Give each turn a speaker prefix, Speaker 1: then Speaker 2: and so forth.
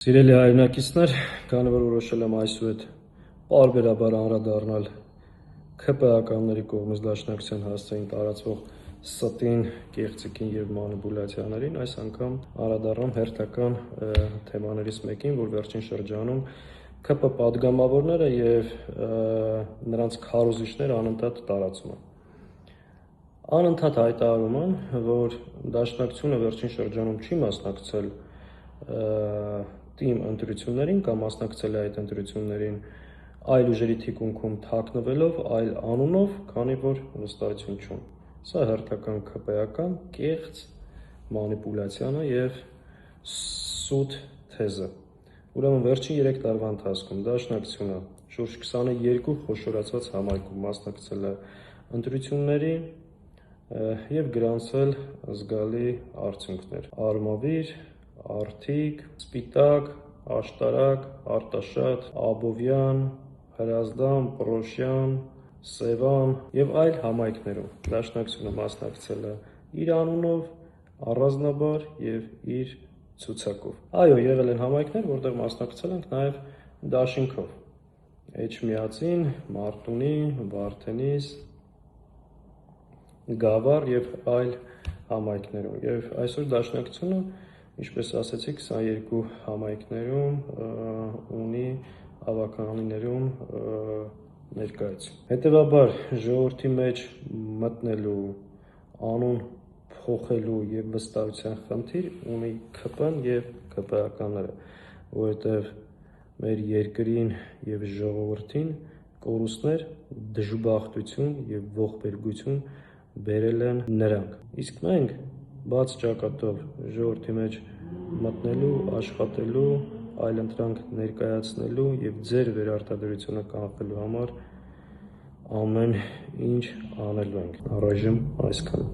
Speaker 1: Սիրելի հայրենակիցներ, քանի որ որոշել եմ այսուհետ պարբերաբար անդրադառնալ ՔՊԱ-ականների կողմից դաշնակցության հասցեին տարածվող ստին, կեղծիքին և մանիպուլյացիաներին, այս անգամ անդրադառնամ հերթական թեմաներից մեկին, որ վերջին շրջանում ՔՊ պատգամավորները և նրանց քարոզիչները անընդհատ տարածում են։ Անընդհատ հայտարարում են, որ դաշնակցությունը վերջին շրջանում չի մասնակցել ՏԻՄ ընտրություններին կամ մասնակցել է այդ ընտրություններին այլ ուժերի թիկունքում թաքնվելով, այլ անունով, քանի որ վստահություն չունի։ Սա հերթական ՔՊԱ-ական կեղծ մանիպուլյացիան է և սուտ թեզ է։ Ուրեմն վերջին 3 տարվա ընթացքում դաշնակցությունը շուրջ 22 խոշորացված համայնքում մասնակցել է ընտրություններին և գրանցվել զգալի արդյունքներ՝ Արմավիր, Արթիկ, Սպիտակ, Աշտարակ, Արտաշատ, Աբովյան, Հրազդան, Պռոշյան, Սևան և այլ համայնքներում դաշնակցությունը մասնակցել է իր անունով, առանձնաբար և իր ցուցակով։ Այո, եղել են համայնքներ, որտեղ մասնակցել ենք նաև դաշինքով՝ Էջմիածին, Մարտունի, Վարդենիս, Գավառ և այլ համայնքներում։ Եվ այսօր դաշնակցությունը, ինչպես ասացի, 22 համայնքներում ունի ավականիներում ներկայացում։ Հետևաբար ժողովրդի մեջ մտնելու, անուն փոխելու և վստահության խնդիր ունի ՔՊ-ն և ՔՊԱ-ականները, որովհետև մեր երկրին և ժողովրդին կորուստներ, դժբախտություն և ողբերգություն բերել են նրանք, իսկ մենք բաց ճակատով ժողովրդի մեջ մտնելու, աշխատելու, այլընտրանք ներկայացնելու և ձեր վերարտադրությունը կանխելու համար ամեն ինչ անելու ենք։ Առայժմ այսքանը։